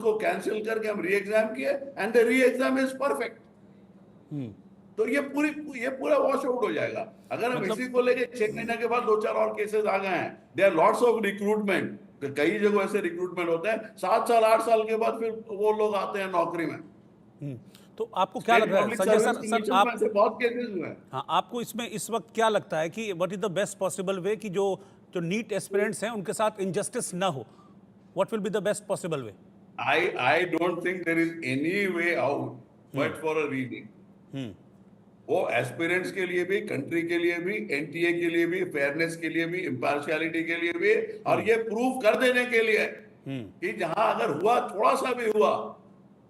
को कैंसिल करके हम री एग्जाम किए एंड द री एग्जाम इज परफेक्ट। तो ये पूरा वॉश आउट हो जाएगा अगर हम इसी को लेके 6 महीने के बाद 2-4 और केसेस आ गए हैं। There are lots of recruitment, कई जगह ऐसे रिक्रूटमेंट होते हैं 7 साल 8 साल के बाद फिर वो लोग आते हैं नौकरी में। तो आपको क्या लग रहा है संजय सर आप बहुत केसेस हुए हैं। हाँ, आपको इसमें इस वक्त क्या लगता है कि what is the best possible way कि जो जो नीट एस्पिरेंट्स हैं उनके साथ इनजस्टिस ना हो? What will be the best possible way? I don't think there is any way out but for a reading। वो एस्पिरेंट्स के लिए भी, कंट्री के लिए भी, एनटीए के लिए भी, फेयरनेस के लिए भी, इम्पार्शियलिटी के लिए भी, और ये प्रूव कर देने के लिए कि जहां अगर हुआ थोड़ा सा भी हुआ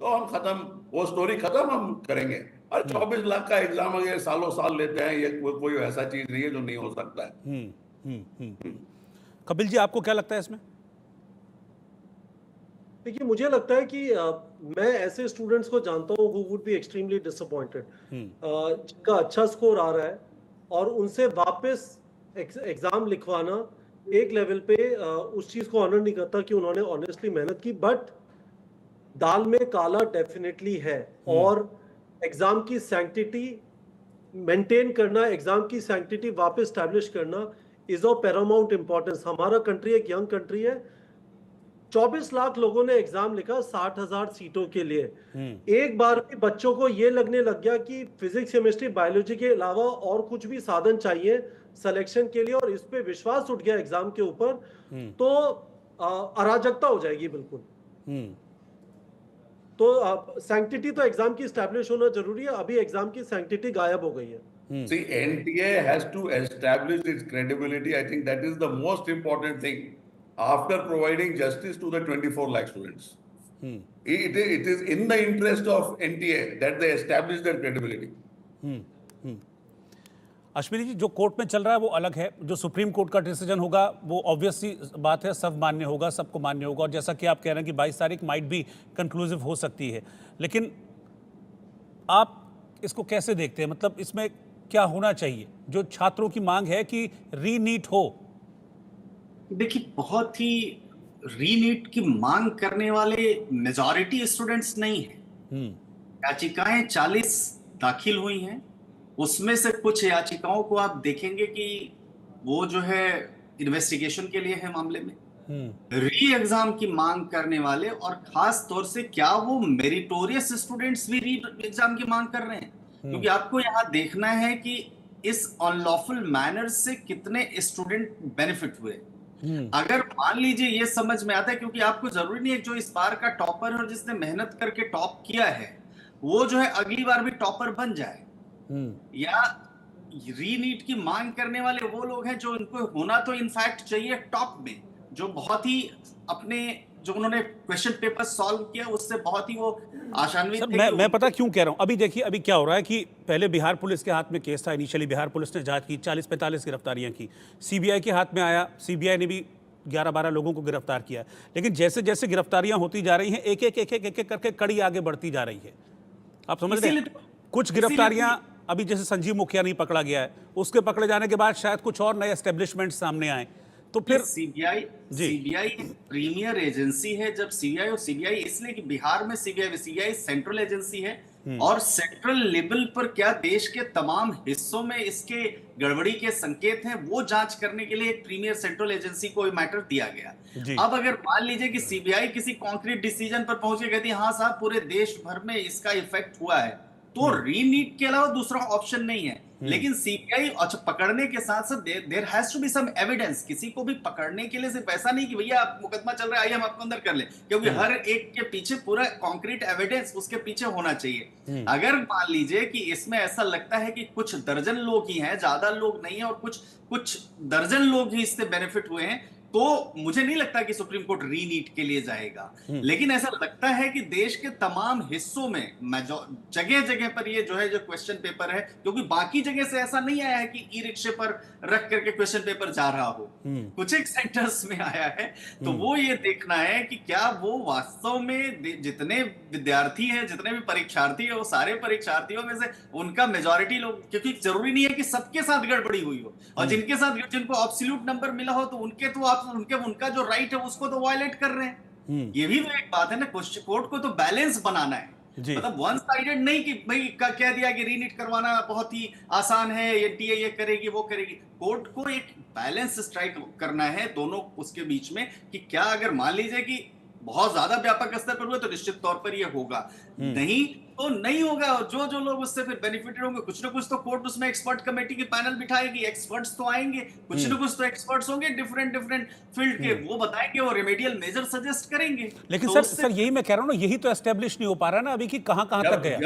तो हम खत्म, वो स्टोरी खत्म हम करेंगे। और 24 लाख का एग्जाम अगर सालों साल लेते हैं, ये कोई ऐसा चीज नहीं है जो नहीं हो सकता है। कपिल जी, आपको क्या लगता है इसमें? देखिए, मुझे लगता है कि मैं ऐसे स्टूडेंट्स को जानता हूँ who would be extremely disappointed, जिनका अच्छा स्कोर आ रहा है और उनसे वापस एग्जाम लिखवाना एक लेवल पे उस चीज को ऑनर नहीं करता कि उन्होंने ऑनेस्टली मेहनत की। बट दाल में काला डेफिनेटली है और एग्जाम की सैंक्टिटी मेंटेन करना, एग्जाम की सैंक्टिटी वापस स्टैब्लिश करना इज ऑफ पैरामाउंट इंपॉर्टेंस। हमारा कंट्री एक यंग कंट्री है, 24 लाख लोगों ने एग्जाम लिखा 60,000 सीटों के लिए। एक बार भी बच्चों को यह लगने लग गया कि फिजिक्स, केमिस्ट्री, बायोलॉजी के अलावा और कुछ भी साधन चाहिए सिलेक्शन के लिए, और इस पे विश्वास उठ गया एग्जाम के ऊपर, तो अराजकता हो जाएगी बिल्कुल। तो सैंक्टिटी तो एग्जाम की एस्टैब्लिश होना जरूरी है। अभी एग्जाम की सैंक्टिटी गायब हो गई है। See, NTA has to establish its credibility. I think that is the most important thing after providing justice to the 24 lakh students. It is in the interest of NTA that they establish their credibility. Ashwini ji, जो court में चल रहा है वो अलग है, जो supreme court का डिसीजन होगा वो ऑब्वियसली बात है, सब मान्य होगा, सबको मान्य होगा। और जैसा कि आप कह रहे हैं कि 22 तारीख माइट भी कंक्लूसिव हो सकती है, लेकिन आप इसको कैसे देखते हैं? मतलब इसमें क्या होना चाहिए? जो छात्रों की मांग है कि रीनीट हो। देखिए, बहुत ही रीनीट की मांग करने वाले मेजॉरिटी स्टूडेंट्स नहीं है। याचिकाएं 40 दाखिल हुई हैं, उसमें से कुछ याचिकाओं को आप देखेंगे कि वो जो है इन्वेस्टिगेशन के लिए है मामले में। री एग्जाम की मांग करने वाले, और खास तौर से क्या वो मेरिटोरियस स्टूडेंट्स भी री एग्जाम की मांग कर रहे हैं? क्योंकि आपको यहाँ देखना है कि इस अनलॉफुल मैनर से कितने स्टूडेंट बेनिफिट हुए। अगर मान लीजिए ये समझ में आता है, क्योंकि आपको जरूरी नहीं है जो इस बार का टॉपर है और जिसने मेहनत करके टॉप किया है वो जो है अगली बार भी टॉपर बन जाए, या रीनीट की मांग करने वाले वो लोग हैं जो इनको होना तो इनफैक्ट चाहिए टॉप में, जो बहुत ही अपने जो उन्होंने क्वेश्चन पेपर सॉल्व किया उससे बहुत ही वो आशान्वित थे। मैं पता क्यों कह रहा हूं, अभी देखिए अभी क्या हो रहा है कि पहले बिहार पुलिस के हाथ में केस था, इनिशियली बिहार पुलिस ने जांच की, 40-45 गिरफ्तारियां की, सीबीआई के हाथ में आया, सीबीआई ने भी 11-12 लोगों को गिरफ्तार किया। लेकिन जैसे जैसे गिरफ्तारियां होती जा रही हैं, एक एक करके कड़ी आगे बढ़ती जा रही है। आप समझ रहे हैं? कुछ गिरफ्तारियां अभी जैसे संजीव मुखिया नहीं पकड़ा गया है, उसके पकड़े जाने के बाद शायद कुछ और नए एस्टेब्लिशमेंट सामने आए, तो फिर सीबीआई प्रीमियर एजेंसी है। जब सीबीआई इसलिए कि बिहार में सीबीआई सेंट्रल एजेंसी है, और सेंट्रल लेवल पर क्या देश के तमाम हिस्सों में इसके गड़बड़ी के संकेत हैं, वो जांच करने के लिए एक प्रीमियर सेंट्रल एजेंसी को मैटर दिया गया। अब अगर मान लीजिए कि सीबीआई किसी कॉन्क्रीट डिसीजन पर पहुंच के कहती है हाँ साहब पूरे देश भर में इसका इफेक्ट हुआ है, तो रीनीट के अलावा दूसरा ऑप्शन नहीं है। लेकिन सीबीआई अच्छा पकड़ने के साथ साथ there has to be some evidence. किसी को भी पकड़ने के लिए सिर्फ ऐसा नहीं कि भैया आप मुकदमा चल रहा है आइए हम आपको अंदर कर ले, क्योंकि हर एक के पीछे पूरा कॉन्क्रीट एविडेंस उसके पीछे होना चाहिए। अगर मान लीजिए कि इसमें ऐसा लगता है कि कुछ दर्जन लोग ही हैं, ज्यादा लोग नहीं है, और कुछ दर्जन लोग ही इससे बेनिफिट हुए हैं, तो मुझे नहीं लगता कि सुप्रीम कोर्ट रीनीट के लिए जाएगा। लेकिन ऐसा लगता है कि देश के तमाम हिस्सों में जगह जगह पर ये जो है जो क्वेश्चन पेपर है, क्योंकि बाकी जगह से ऐसा नहीं आया है कि ई रिक्शे पर रख करके क्वेश्चन पेपर जा रहा हो, कुछ एक सेंटर्स में आया है। तो वो ये देखना है कि क्या वो वास्तव में जितने विद्यार्थी हैं, जितने भी परीक्षार्थी है, वो सारे परीक्षार्थियों में से उनका मेजॉरिटी लोग, क्योंकि जरूरी नहीं है कि सबके साथ गड़बड़ी हुई हो, और जिनको एब्सोल्यूट नंबर मिला हो तो उनके तो उनका जो राइट है उसको तो वायलेट कर रहे हैं। ये भी तो एक बात है ना, कोर्ट को तो बैलेंस बनाना है, जी। मतलब वन साइडेड नहीं कि भाई कह दिया कि रीनीट करवाना बहुत ही आसान है, एनटीए ये करेगी वो करेगी। कोर्ट को एक बैलेंस स्ट्राइक करना है दोनों उसके बीच में, कि क्या अगर मान लीजिए कि बहुत ज्यादा व्यापक स्तर पर हुआ तो निश्चित तौर पर ये होगा, नहीं तो नहीं होगा। और जो जो लोग उससे फिर बेनिफिटेड होंगे, कुछ ना कुछ तो कोर्ट उसमें एक्सपर्ट कमेटी की पैनल बिठाएगी, एक्सपर्ट्स तो आएंगे, कुछ ना कुछ तो एक्सपर्ट्स होंगे डिफरेंट डिफरेंट फील्ड के, वो बताएंगे, वो रेमेडियल मेजर सजेस्ट करेंगे। लेकिन तो सर उससे सर यही मैं कह रहा हूँ ना, यही तो एस्टेब्लिश नहीं हो पा रहा ना अभी कि कहाँ कहाँ तक जब गया।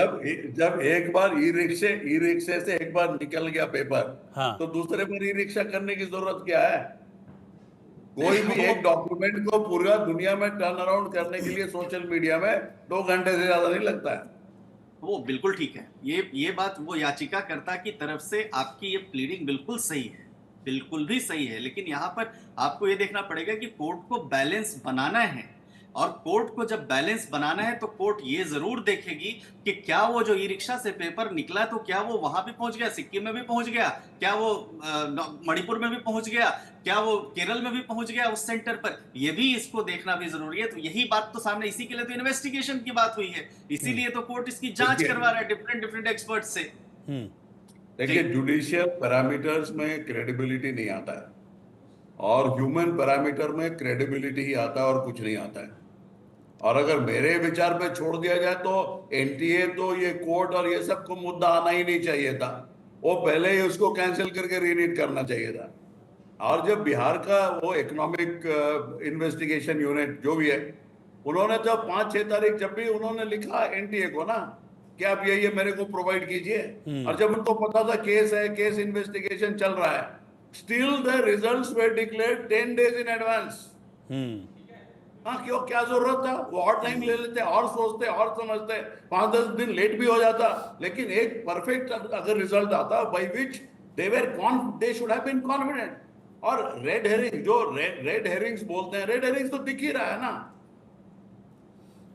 जब एक बार ई रिक्शे से एक बार निकल गया पेपर, हाँ। तो दूसरे पर ई रिक्शा करने की जरूरत क्या है? कोई भी एक डॉक्यूमेंट को पूरा दुनिया में टर्न अराउंड करने के लिए सोशल मीडिया में 2 घंटे से ज्यादा नहीं लगता है। वो बिल्कुल ठीक है, ये बात वो याचिकाकर्ता की तरफ से आपकी ये प्लीडिंग बिल्कुल सही है, बिल्कुल भी सही है। लेकिन यहाँ पर आपको ये देखना पड़ेगा कि कोर्ट को बैलेंस बनाना है, और कोर्ट को जब बैलेंस बनाना है तो कोर्ट ये जरूर देखेगी कि क्या वो जो ई रिक्शा से पेपर निकला तो क्या वो वहां भी पहुंच गया, सिक्किम में भी पहुंच गया, क्या वो मणिपुर में भी पहुंच गया, क्या वो केरल में भी पहुंच गया उस सेंटर पर, ये भी इसको देखना भी जरूरी है। तो यही बात तो सामने, इसी के लिए तो इन्वेस्टिगेशन की बात हुई है, इसीलिए तो कोर्ट इसकी जांच करवा रहा है डिफरेंट डिफरेंट एक्सपर्ट से। देखिए, जुडिशियल पैरामीटर्स में क्रेडिबिलिटी नहीं आता है, और ह्यूमन पैरामीटर में क्रेडिबिलिटी ही आता है और कुछ नहीं आता है। और अगर मेरे विचार पे छोड़ दिया जाए तो एनटीए तो ये कोर्ट और ये सब को मुद्दा आना ही नहीं चाहिए था, वो पहले ही उसको कैंसिल करके रीनीट करना चाहिए था। और जब बिहार का वो इकोनॉमिक इन्वेस्टिगेशन यूनिट जो भी है, उन्होंने जब 5-6 तारीख जब भी उन्होंने लिखा एनटीए को ना कि आप ये मेरे को प्रोवाइड कीजिए, और जब उनको पता था केस है, केस इन्वेस्टिगेशन चल रहा है, still the results were declared 10 days in advance. हाँ, क्यों, क्या जरूरत था? वो और टाइम ले लेते और सोचते और समझते, 5-10 दिन लेट भी हो जाता, लेकिन एक परफेक्ट अगर रिजल्ट आता by which they should have been confident. और रेड हेरिंग्स बोलते हैं, रेड हेरिंग्स तो दिख ही रहा है ना।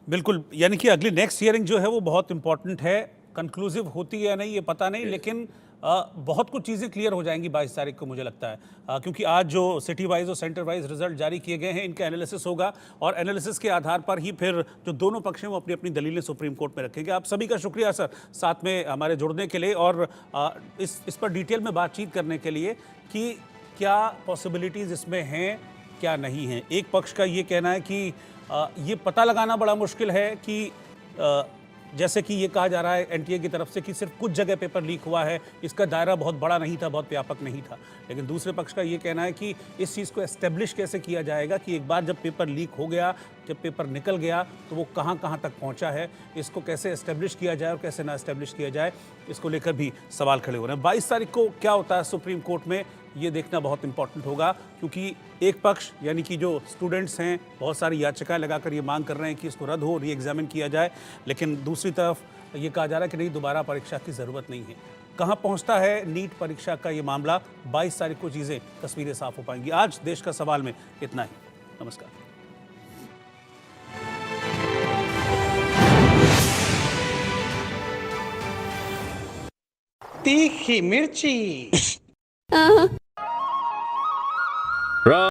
बिल्कुल, यानी कि अगली नेक्स्ट हियरिंग जो है वो बहुत इंपॉर्टेंट है, कंक्लूसिव होती है या नहीं ये पता नहीं, लेकिन बहुत कुछ चीज़ें क्लियर हो जाएंगी 22 तारीख को मुझे लगता है, क्योंकि आज जो सिटी वाइज और सेंटर वाइज रिजल्ट जारी किए गए हैं इनका एनालिसिस होगा, और एनालिसिस के आधार पर ही फिर जो दोनों पक्ष हैं वो अपनी अपनी दलीलें सुप्रीम कोर्ट में रखेंगे। आप सभी का शुक्रिया सर साथ में हमारे जुड़ने के लिए, और इस पर डिटेल में बातचीत करने के लिए कि क्या पॉसिबिलिटीज़ इसमें हैं क्या नहीं हैं। एक पक्ष का ये कहना है कि ये पता लगाना बड़ा मुश्किल है कि जैसे कि ये कहा जा रहा है एनटीए की तरफ से कि सिर्फ कुछ जगह पेपर लीक हुआ है, इसका दायरा बहुत बड़ा नहीं था, बहुत व्यापक नहीं था। लेकिन दूसरे पक्ष का ये कहना है कि इस चीज़ को एस्टेब्लिश कैसे किया जाएगा कि एक बार जब पेपर लीक हो गया, जब पेपर निकल गया तो वो कहाँ कहाँ तक पहुँचा है, इसको कैसे एस्टेब्लिश किया जाए और कैसे ना एस्टेब्लिश किया जाए, इसको लेकर भी सवाल खड़े हो रहे हैं। 22 तारीख को क्या होता है सुप्रीम कोर्ट में, ये देखना बहुत इंपॉर्टेंट होगा, क्योंकि एक पक्ष यानी कि जो स्टूडेंट्स हैं बहुत सारी याचिकाएं लगाकर ये मांग कर रहे हैं कि इसको रद्द हो, री एग्जामिन किया जाए, लेकिन दूसरी तरफ ये कहा जा रहा है कि नहीं, दोबारा परीक्षा की ज़रूरत नहीं है। कहाँ पहुँचता है नीट परीक्षा का ये मामला, 22 तारीख को चीज़ें तस्वीरें साफ हो पाएंगी। आज देश का सवाल में इतना ही। नमस्कार। तीखी मिर्ची